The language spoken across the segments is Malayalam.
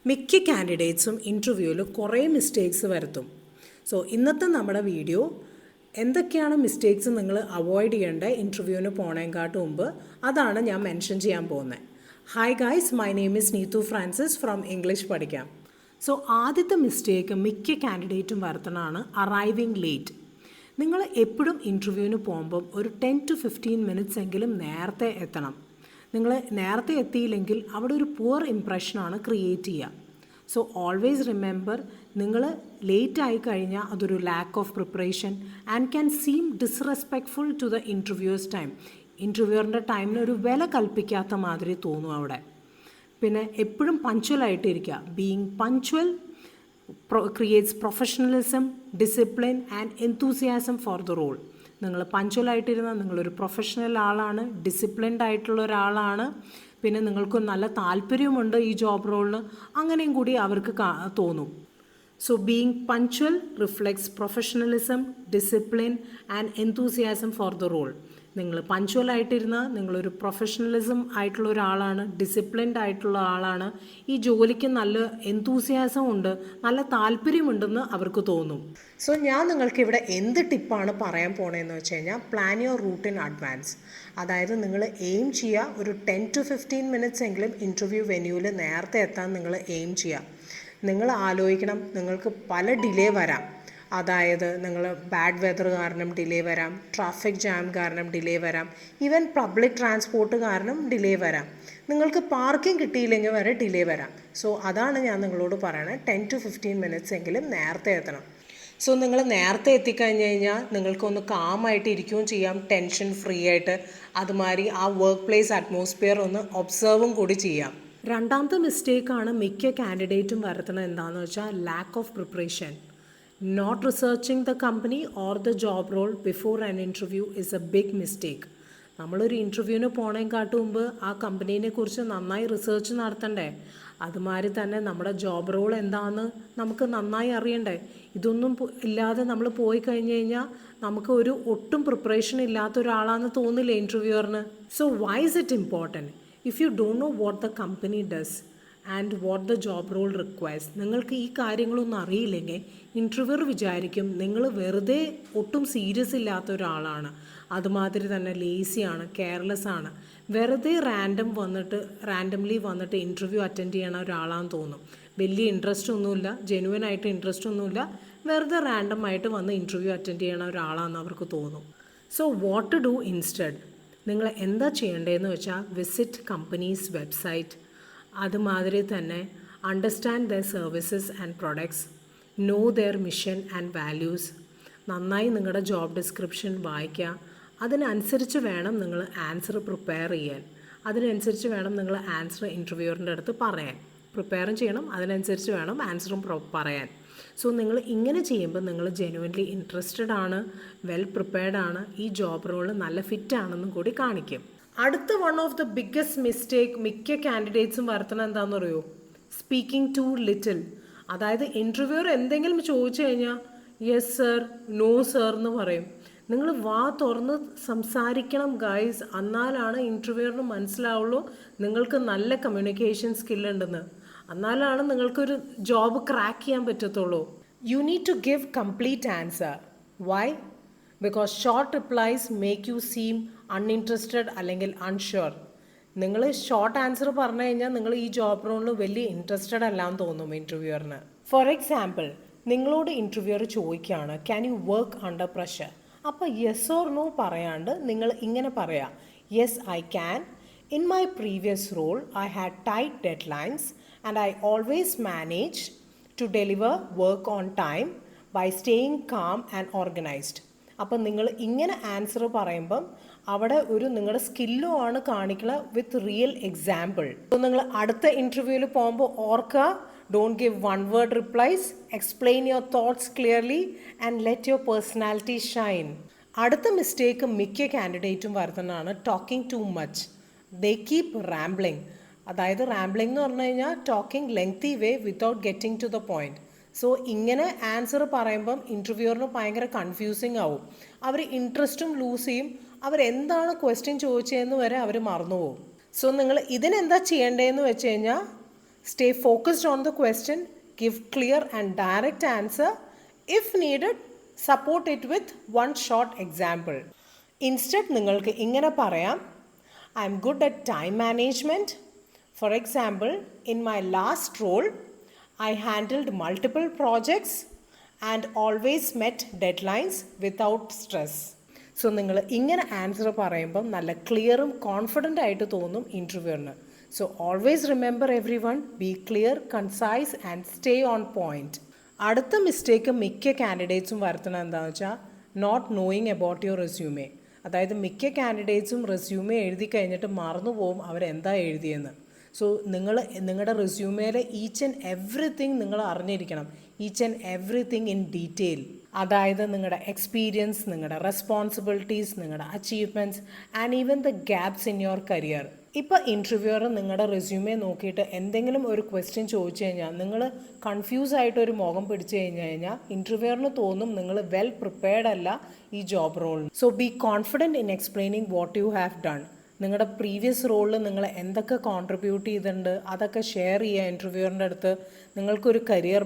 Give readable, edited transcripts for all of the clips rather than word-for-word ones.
മിക്ക കാൻഡിഡേറ്റ്സും ഇൻ്റർവ്യൂവിൽ കുറേ മിസ്റ്റേക്സ് വരുത്തും. സോ ഇന്നത്തെ നമ്മുടെ വീഡിയോ എന്തൊക്കെയാണ് മിസ്റ്റേക്സ് നിങ്ങൾ അവോയ്ഡ് ചെയ്യേണ്ടത് ഇൻ്റർവ്യൂവിന് പോണേക്കാട്ട് മുമ്പ്, അതാണ് ഞാൻ മെൻഷൻ ചെയ്യാൻ പോകുന്നത്. Hi guys, my name is Neethu Francis from English പഠിക്കാം. സോ ആദ്യത്തെ മിസ്റ്റേക്ക് മിക്ക കാൻഡിഡേറ്റും വരുത്തണതാണ് അറൈവിങ് ലേറ്റ്. നിങ്ങൾ എപ്പോഴും ഇൻ്റർവ്യൂവിന് പോകുമ്പം ഒരു 10 to 15 മിനിറ്റ്സ് എങ്കിലും നേരത്തെ എത്തണം. നിങ്ങൾ നേരത്തെ എത്തിയില്ലെങ്കിൽ അവിടെ ഒരു പുവർ ഇംപ്രഷനാണ് ക്രിയേറ്റ് ചെയ്യുക. സോ ഓൾവേസ് റിമെമ്പർ, നിങ്ങൾ ലേറ്റ് ആയി കഴിഞ്ഞാൽ അതൊരു lack of preparation and can seem disrespectful to the interviewer's time. ഇൻ്റർവ്യൂവറിൻ്റെ ടൈമിന് ഒരു വില കൽപ്പിക്കാത്ത മാതിരി തോന്നും അവിടെ. പിന്നെ എപ്പോഴും പഞ്ച്വലായിട്ടിരിക്കുക. Being punctual creates professionalism, discipline and enthusiasm for the role. നിങ്ങൾ പഞ്ച്വലായിട്ടിരുന്നാൽ നിങ്ങളൊരു പ്രൊഫഷണൽ ആളാണ്, ഡിസിപ്ലിൻഡ് ആയിട്ടുള്ള ഒരാളാണ്, പിന്നെ നിങ്ങൾക്ക് നല്ല താല്പര്യമുണ്ട് ഈ ജോബ് റോളിന്, അങ്ങനെയും കൂടി അവർക്ക് തോന്നും. So being punctual reflects professionalism, discipline and enthusiasm for the role. നിങ്ങൾ പഞ്ച്വലായിട്ടിരുന്നാൽ നിങ്ങളൊരു പ്രൊഫഷണലിസം ആയിട്ടുള്ള ഒരാളാണ്, ഡിസിപ്ലിൻഡ് ആയിട്ടുള്ള ആളാണ്, ഈ ജോലിക്ക് നല്ല എന്തൂസിയാസം ഉണ്ട്, നല്ല താല്പര്യമുണ്ടെന്ന് അവർക്ക് തോന്നും. സോ ഞാൻ നിങ്ങൾക്ക് ഇവിടെ എന്ത് ടിപ്പാണ് പറയാൻ പോണതെന്ന് വെച്ച് കഴിഞ്ഞാൽ, plan your route in advance. അതായത് നിങ്ങൾ എയിം ചെയ്യുക ഒരു 10 to 15 മിനിറ്റ്സ് എങ്കിലും ഇൻ്റർവ്യൂ വെന്യൂവിൽ നേരത്തെ എത്താൻ നിങ്ങൾ എയിം ചെയ്യുക. നിങ്ങൾ ആലോചിക്കണം, നിങ്ങൾക്ക് പല ഡിലേ വരാം. അതായത് നിങ്ങൾ ബാഡ് വെതർ കാരണം ഡിലേ വരാം, ട്രാഫിക് ജാം കാരണം ഡിലേ വരാം, ഈവൻ പബ്ലിക് ട്രാൻസ്പോർട്ട് കാരണം ഡിലേ വരാം, നിങ്ങൾക്ക് പാർക്കിംഗ് കിട്ടിയില്ലെങ്കിൽ വരെ ഡിലേ വരാം. സോ അതാണ് ഞാൻ നിങ്ങളോട് പറയണത്, 10 to 15 മിനിറ്റ്സ് എങ്കിലും നേരത്തെ എത്തണം. സോ നിങ്ങൾ നേരത്തെ എത്തിക്കഴിഞ്ഞ് കഴിഞ്ഞാൽ നിങ്ങൾക്കൊന്ന് കാമായിട്ട് ഇരിക്കുകയും ചെയ്യാം, ടെൻഷൻ ഫ്രീ ആയിട്ട്. അതുമാതിരി ആ വർക്ക് പ്ലേസ് അറ്റ്മോസ്ഫിയർ ഒന്ന് ഒബ്സർവും കൂടി ചെയ്യാം. രണ്ടാമത്തെ മിസ്റ്റേക്കാണ് മിക്ക കാൻഡിഡേറ്റും വരുത്തുന്നത് എന്താണെന്ന് വെച്ചാൽ, lakh of preparation. Not researching the company or the job role before an interview is a big mistake. നമ്മളൊരു ഇൻ്റർവ്യൂവിന് പോണേക്കാട്ട് മുമ്പ് ആ കമ്പനീനെ കുറിച്ച് നന്നായി റിസർച്ച് നടത്തണ്ടേ? അതുമാതിരി തന്നെ നമ്മുടെ ജോബ് റോൾ എന്താണെന്ന് നമുക്ക് നന്നായി അറിയണ്ടേ? ഇതൊന്നും ഇല്ലാതെ നമ്മൾ പോയി കഴിഞ്ഞ് കഴിഞ്ഞാൽ നമുക്ക് ഒരു ഒട്ടും പ്രിപ്പറേഷൻ ഇല്ലാത്ത ഒരാളാണെന്ന് തോന്നില്ലേ ഇൻ്റർവ്യൂവറിന്? So why is it important? If you don't know what the company does and what the job role requires, നിങ്ങൾക്ക് ഈ കാര്യങ്ങളൊന്നും അറിയില്ലെങ്കിൽ ഇൻ്റർവ്യൂവർ വിചാരിക്കും നിങ്ങൾ വെറുതെ ഒട്ടും സീരിയസ് ഇല്ലാത്ത ഒരാളാണ്, അതുമാതിരി തന്നെ ലേസിയാണ്, കെയർലെസ് ആണ്, വെറുതെ റാൻഡംലി വന്നിട്ട് ഇൻ്റർവ്യൂ അറ്റൻഡ് ചെയ്യണ ഒരാളാണെന്ന് തോന്നും. വലിയ ഇൻട്രസ്റ്റ് ഒന്നുമില്ല, ജെനുവൻ ആയിട്ട് ഇൻട്രസ്റ്റ് ഒന്നുമില്ല, വെറുതെ റാൻഡമായിട്ട് വന്ന് ഇൻ്റർവ്യൂ അറ്റൻഡ് ചെയ്യണ ഒരാളാണെന്ന് അവർക്ക് തോന്നും. So what to do instead? നിങ്ങൾ എന്താ ചെയ്യേണ്ടതെന്ന് വെച്ചാൽ, വിസിറ്റ് കമ്പനീസ് വെബ്സൈറ്റ്, അതുമാതിരി തന്നെ understand their services and products, know their mission and values. നന്നായി നിങ്ങളുടെ ജോബ് ഡിസ്ക്രിപ്ഷൻ വായിക്കുക. അതിനനുസരിച്ച് വേണം നിങ്ങൾ ആൻസർ പ്രിപ്പയർ ചെയ്യാൻ. അതിനനുസരിച്ച് വേണം നിങ്ങൾ ആൻസർ ഇൻ്റർവ്യൂവറിൻ്റെ അടുത്ത് പറയാൻ. പ്രിപ്പയറും ചെയ്യണം, അതിനനുസരിച്ച് വേണം ആൻസറും പറയാൻ. സോ നിങ്ങൾ ഇങ്ങനെ ചെയ്യുമ്പോൾ നിങ്ങൾ ജെനുവൻലി ഇൻട്രസ്റ്റഡ് ആണ്, വെൽ പ്രിപ്പയർഡ് ആണ്, ഈ ജോബ് റോള് നല്ല ഫിറ്റ് ആണെന്നും കൂടി കാണിക്കും. അടുത്ത one of the biggest mistake മിക്ക കാൻഡിഡേറ്റ്സും വരുത്തണം എന്താണെന്ന് അറിയോ? Speaking too little. അതായത് ഇൻ്റർവ്യൂവർ എന്തെങ്കിലും ചോദിച്ചു കഴിഞ്ഞാൽ യെസ് സർ, നോ സർ എന്ന് പറയും. നിങ്ങൾ വാ തുറന്ന് സംസാരിക്കണം ഗൈസ്, എന്നാലാണ് ഇൻ്റർവ്യൂവറിന് മനസ്സിലാവുള്ളൂ നിങ്ങൾക്ക് നല്ല കമ്മ്യൂണിക്കേഷൻ സ്കില്ലുണ്ടെന്ന്. എന്നാലാണ് നിങ്ങൾക്കൊരു ജോബ് ക്രാക്ക് ചെയ്യാൻ പറ്റത്തുള്ളൂ. You need to give complete answer. Why? Because short replies make you seem uninterested അല്ലെങ്കിൽ അൺഷുവർ. നിങ്ങൾ ഷോർട്ട് ആൻസർ പറഞ്ഞു കഴിഞ്ഞാൽ നിങ്ങൾ ഈ ജോബ് റോളിൽ വലിയ ഇൻട്രസ്റ്റഡ് അല്ലാന്ന് തോന്നും ഇൻ്റർവ്യൂവറിന്. ഫോർ എക്സാമ്പിൾ, നിങ്ങളോട് ഇൻ്റർവ്യൂവർ ചോദിക്കുകയാണ് can you work under pressure. അപ്പോൾ യെസ് ഓർ നോ പറയാണ്ട് നിങ്ങൾ ഇങ്ങനെ പറയാം, yes I can. In my previous role I had tight deadlines and I always manage to deliver work on time by staying calm and organised. അപ്പം നിങ്ങൾ ഇങ്ങനെ ആൻസർ പറയുമ്പം അവിടെ ഒരു നിങ്ങളുടെ സ്കില്ലും ആണ് കാണിക്കുക വിത്ത് റിയൽ എക്സാമ്പിൾ. അപ്പോൾ നിങ്ങൾ അടുത്ത ഇൻ്റർവ്യൂവിൽ പോകുമ്പോൾ ഓർക്കുക, don't give one word replies, explain your thoughts clearly and let your personality shine. അടുത്ത മിസ്റ്റേക്ക് മിക്ക കാൻഡിഡേറ്റും വരുന്നതാണ് talking too much. They keep rambling. അതായത് റാംബ്ലിംഗ് എന്ന് പറഞ്ഞു കഴിഞ്ഞാൽ talking lengthy way without getting to the point. So ഇങ്ങനെ ആൻസർ പറയുമ്പം ഇൻ്റർവ്യൂവറിന് ഭയങ്കര കൺഫ്യൂസിങ് ആവും. അവർ ഇൻട്രസ്റ്റും ലൂസ് ചെയ്യും, അവരെന്താണ് ക്വസ്റ്റ്യൻ ചോദിച്ചതെന്ന് വരെ അവർ മറന്നുപോകും. സോ നിങ്ങൾ ഇതിനെന്താ ചെയ്യേണ്ടതെന്ന് വെച്ച് കഴിഞ്ഞാൽ, Stay focused on the question, give clear and direct answer. If needed, support it with one short example. Instead, നിങ്ങൾക്ക് ഇങ്ങനെ പറയാം, I am good at time management. For example, in my last role, I handled multiple projects and always met deadlines without stress. So നിങ്ങൾ ഇങ്ങനെ ആൻസർ പറയുമ്പം നല്ല ക്ലിയറും കോൺഫിഡൻ്റ് ആയിട്ട് തോന്നും ഇൻ്റർവ്യൂവിന്. So always remember everyone, be clear, concise and stay on point. അടുത്ത മിസ്റ്റേക്ക് മിക്ക കാൻഡിഡേറ്റ്സും വരുത്തണം എന്താണെന്ന് വെച്ചാൽ not knowing about your resume. അതായത് മിക്ക കാൻഡിഡേറ്റ്സും റെസ്യൂമേ എഴുതി കഴിഞ്ഞിട്ട് മറന്നു പോകും അവരെന്താ എഴുതിയെന്ന്. സോ നിങ്ങൾ നിങ്ങളുടെ റെസ്യൂമേലെ ഈച്ച് ആൻഡ് എവ്രിതിങ് നിങ്ങൾ അറിഞ്ഞിരിക്കണം, each and everything in detail. അതായത് നിങ്ങളുടെ എക്സ്പീരിയൻസ്, നിങ്ങളുടെ റെസ്പോൺസിബിലിറ്റീസ്, നിങ്ങളുടെ achievements and even the gaps in your career. ഇപ്പോൾ ഇൻ്റർവ്യൂവർ നിങ്ങളുടെ റെസ്യൂമേ നോക്കിയിട്ട് എന്തെങ്കിലും ഒരു ക്വസ്റ്റ്യൻ ചോദിച്ചു കഴിഞ്ഞാൽ നിങ്ങൾ കൺഫ്യൂസ് ആയിട്ട് ഒരു മുഖം പിടിച്ചു കഴിഞ്ഞാൽ ഇൻ്റർവ്യൂവറിന് തോന്നും നിങ്ങൾ വെൽ പ്രിപ്പയർഡ് അല്ല ഈ ജോബ് റോളിന്. So be confident in explaining what you have done. നിങ്ങളുടെ പ്രീവിയസ് റോളിൽ നിങ്ങൾ എന്തൊക്കെ കോൺട്രിബ്യൂട്ട് ചെയ്തിട്ടുണ്ട് അതൊക്കെ ഷെയർ ചെയ്യുക ഇൻ്റർവ്യൂവറിൻ്റെ അടുത്ത്. നിങ്ങൾക്കൊരു കരിയർ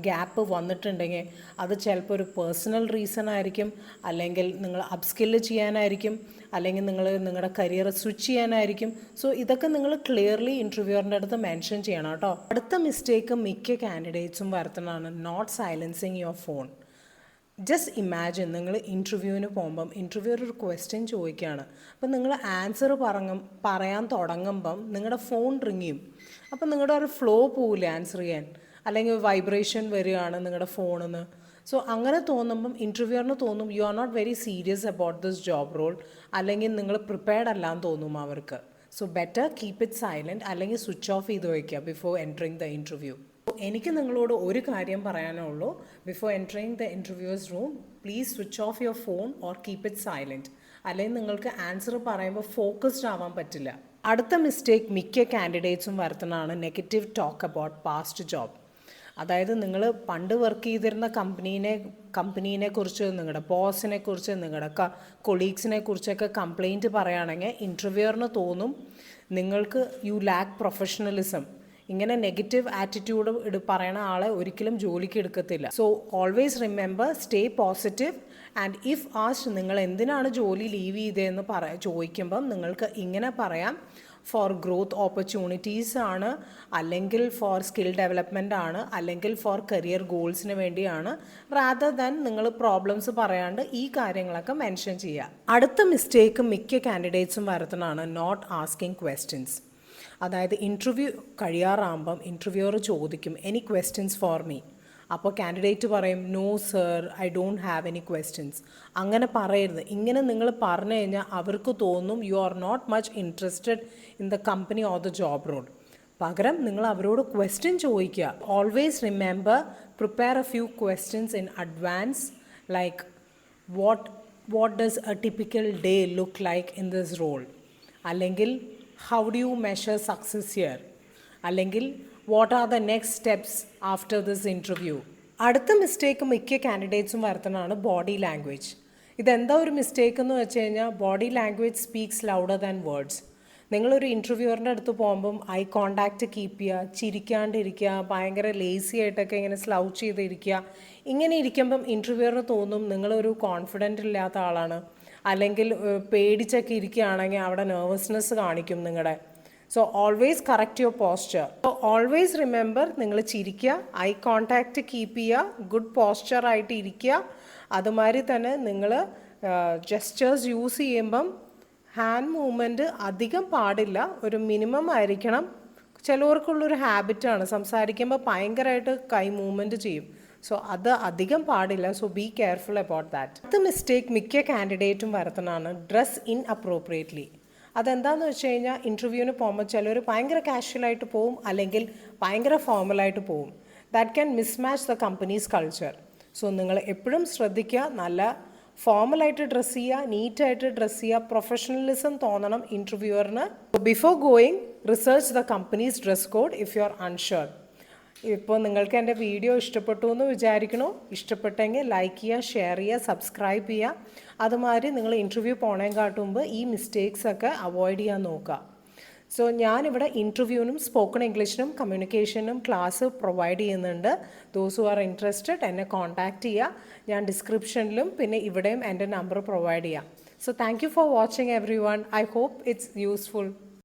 ഗ്യാപ്പ് വന്നിട്ടുണ്ടെങ്കിൽ അത് ചിലപ്പോൾ ഒരു പേഴ്സണൽ റീസൺ ആയിരിക്കും, അല്ലെങ്കിൽ നിങ്ങൾ അപ്സ്കില്ല് ചെയ്യാനായിരിക്കും, അല്ലെങ്കിൽ നിങ്ങൾ നിങ്ങളുടെ കരിയർ സ്വിച്ച് ചെയ്യാനായിരിക്കും. സോ ഇതൊക്കെ നിങ്ങൾ ക്ലിയർലി ഇൻ്റർവ്യൂവറിൻ്റെ അടുത്ത് മെൻഷൻ ചെയ്യണം കേട്ടോ. അടുത്ത മിസ്റ്റേക്ക് മിക്ക കാൻഡിഡേറ്റ്സും വരുത്തുന്നതാണ് not silencing your phone. Just imagine, നിങ്ങൾ ഇൻ്റർവ്യൂവിന് പോകുമ്പം ഇൻ്റർവ്യൂവർ ഒരു ക്വസ്റ്റ്യൻ ചോദിക്കുകയാണ്. അപ്പം നിങ്ങൾ ആൻസർ പറയാൻ തുടങ്ങുമ്പം നിങ്ങളുടെ ഫോൺ റിങ് ചെയ്യും. അപ്പം നിങ്ങളുടെ ഒരു ഫ്ലോ പോവില്ല ആൻസർ ചെയ്യാൻ, അല്ലെങ്കിൽ വൈബ്രേഷൻ വരികയാണ് നിങ്ങളുടെ ഫോണിൽ നിന്ന്. സോ അങ്ങനെ തോന്നുമ്പം ഇൻ്റർവ്യൂവറിന് തോന്നും you are not very serious about this job role, അല്ലെങ്കിൽ നിങ്ങൾ പ്രിപ്പയർഡ് അല്ലാന്ന് തോന്നും അവർക്ക്. So better keep it silent, അല്ലെങ്കിൽ സ്വിച്ച് ഓഫ് ചെയ്ത് വയ്ക്കുക ബിഫോർ എൻറ്ററിങ് ദ ഇൻ്റർവ്യൂ. എനിക്ക് നിങ്ങളോട് ഒരു കാര്യം പറയാനേ ഉള്ളൂ, before entering the interviewers room please switch off your phone or keep it silent. അല്ലെങ്കിൽ നിങ്ങൾക്ക് ആൻസർ പറയുമ്പോൾ ഫോക്കസ്ഡ് ആവാൻ പറ്റില്ല. അടുത്ത മിസ്റ്റേക്ക് മിക്ക കാൻഡിഡേറ്റ്സും വരുത്തുന്നതാണ് negative talk about past job. അതായത് നിങ്ങൾ പണ്ട് വർക്ക് ചെയ്തിരുന്ന കമ്പനീനെ കുറിച്ച്, നിങ്ങളുടെ ബോസിനെ കുറിച്ച്, നിങ്ങളുടെ കൊളീഗ്സിനെ കുറിച്ചൊക്കെ കംപ്ലയിൻറ്റ് പറയുകയാണെങ്കിൽ ഇൻ്റർവ്യൂവറിന് തോന്നും നിങ്ങൾക്ക് യു ലാക്ക് പ്രൊഫഷണലിസം. ഇങ്ങനെ നെഗറ്റീവ് ആറ്റിറ്റ്യൂഡ് പറയണ ആളെ ഒരിക്കലും ജോലിക്ക് എടുക്കത്തില്ല. So always remember, stay positive. And if asked നിങ്ങൾ എന്തിനാണ് ജോലി ലീവ് ചെയ്തതെന്ന് ചോദിക്കുമ്പം നിങ്ങൾക്ക് ഇങ്ങനെ പറയാം, ഫോർ ഗ്രോത്ത് ഓപ്പർച്യൂണിറ്റീസ് ആണ്, അല്ലെങ്കിൽ ഫോർ സ്കിൽ ഡെവലപ്മെൻ്റ് ആണ്, അല്ലെങ്കിൽ ഫോർ കരിയർ ഗോൾസിന് വേണ്ടിയാണ്, റാദർ ദാൻ നിങ്ങൾ പ്രോബ്ലംസ് പറയാണ്ട് ഈ കാര്യങ്ങളൊക്കെ മെൻഷൻ ചെയ്യുക. അടുത്ത മിസ്റ്റേക്ക് മിക്ക കാൻഡിഡേറ്റ്സും വരുത്തുന്നതാണ് നോട്ട് ആസ്കിങ് ക്വസ്റ്റ്യൻസ്. അതായത് ഇൻ്റർവ്യൂ കഴിയാറാകുമ്പം ഇൻ്റർവ്യൂവർ ചോദിക്കും എനി ക്വസ്റ്റ്യൻസ് ഫോർ മീ. അപ്പോൾ കാൻഡിഡേറ്റ് പറയും no sir, I don't have any questions. അങ്ങനെ പറയരുത്. ഇങ്ങനെ നിങ്ങൾ പറഞ്ഞു കഴിഞ്ഞാൽ അവർക്ക് തോന്നും you are not much interested in the company or the job role. പകരം നിങ്ങൾ അവരോട് ക്വസ്റ്റ്യൻ ചോദിക്കുക. Always remember, prepare a few questions in advance, like what does a typical day look like in this role, അല്ലെങ്കിൽ how do you measure success here, അല്ലെങ്കിൽ what are the next steps after this interview. അടുത്ത മിസ്റ്റേക്ക് മിക്ക കാൻഡിഡേറ്റ്സും വരുത്തുന്നതാണ് ബോഡി ലാംഗ്വേജ്. ഇതെന്താ ഒരു മിസ്റ്റേക്ക് എന്ന് വെച്ച് കഴിഞ്ഞാൽ body language speaks louder than words. നിങ്ങളൊരു ഇൻ്റർവ്യൂവറിൻ്റെ അടുത്ത് പോകുമ്പം ഐ കോണ്ടാക്റ്റ് കീപ്പ് ചെയ്യുക, ചിരിക്കാണ്ടിരിക്കുക, ഭയങ്കര ലേസി ആയിട്ടൊക്കെ ഇങ്ങനെ സ്ലൗച്ച് ചെയ്തിരിക്കുക. ഇങ്ങനെ ഇരിക്കുമ്പം ഇൻ്റർവ്യൂവറിന് തോന്നും നിങ്ങളൊരു കോൺഫിഡൻ്റ് ഇല്ലാത്ത ആളാണ്, അല്ലെങ്കിൽ പേടിച്ചൊക്കെ ഇരിക്കുകയാണെങ്കിൽ അവിടെ നെർവസ്നെസ് കാണിക്കും നിങ്ങളുടെ. So always correct your posture. So always remember, നിങ്ങൾ ചിരിക്കുക, ഐ കോണ്ടാക്റ്റ് കീപ്പ് ചെയ്യുക, ഗുഡ് പോസ്ചറായിട്ട് ഇരിക്കുക. അതുമാതിരി തന്നെ നിങ്ങൾ ജെസ്റ്റേഴ്സ് യൂസ് ചെയ്യുമ്പം ഹാൻഡ് മൂവ്മെൻറ്റ് അധികം പാടില്ല, ഒരു മിനിമം ആയിരിക്കണം. ചിലവർക്കുള്ളൊരു ഹാബിറ്റാണ് സംസാരിക്കുമ്പോൾ ഭയങ്കരമായിട്ട് കൈ മൂവ്മെൻറ്റ് ചെയ്യും. സോ അത് അധികം പാടില്ല. So be careful about that. അടുത്ത മിസ്റ്റേക്ക് മിക്ക കാൻഡിഡേറ്റും വരുത്തുന്നതാണ് ഡ്രസ് ഇൻ അപ്രോപ്രിയേറ്റ്ലി. അതെന്താണെന്ന് വെച്ച് കഴിഞ്ഞാൽ ഇൻ്റർവ്യൂവിന് പോകുമ്പോൾ ചിലർ ഭയങ്കര കാഷ്വലായിട്ട് പോവും, അല്ലെങ്കിൽ ഭയങ്കര ഫോർമലായിട്ട് പോവും. That can mismatch the companies culture. So നിങ്ങൾ എപ്പോഴും ശ്രദ്ധിക്കുക, നല്ല ഫോർമലായിട്ട് ഡ്രസ്സ് ചെയ്യുക, നീറ്റായിട്ട് ഡ്രസ്സ് ചെയ്യുക, പ്രൊഫഷണലിസം തോന്നണം ഇൻ്റർവ്യൂവറിന്. Before going research the company's dress code if you are unsure. ഇപ്പോൾ നിങ്ങൾക്ക് എൻ്റെ വീഡിയോ ഇഷ്ടപ്പെട്ടു എന്ന് വിചാരിക്കണോ? ഇഷ്ടപ്പെട്ടെങ്കിൽ ലൈക്ക് ചെയ്യുക, ഷെയർ ചെയ്യുക, സബ്സ്ക്രൈബ് ചെയ്യുക. അതുമാതിരി നിങ്ങൾ ഇൻ്റർവ്യൂ പോണേക്കാട്ടും മുമ്പ് ഈ മിസ്റ്റേക്സ് ഒക്കെ അവോയ്ഡ് ചെയ്യാൻ നോക്കുക. സോ ഞാനിവിടെ ഇൻ്റർവ്യൂവിനും സ്പോക്കൺ ഇംഗ്ലീഷിനും കമ്മ്യൂണിക്കേഷനും ക്ലാസ് പ്രൊവൈഡ് ചെയ്യുന്നുണ്ട്. ദോസ് ഹു ആർ ഇൻട്രസ്റ്റഡ് എന്നെ കോൺടാക്റ്റ് ചെയ്യുക. ഞാൻ ഡിസ്ക്രിപ്ഷനിലും പിന്നെ ഇവിടെയും എൻ്റെ നമ്പർ പ്രൊവൈഡ് ചെയ്യാം. So thank you for watching everyone. I hope it's useful.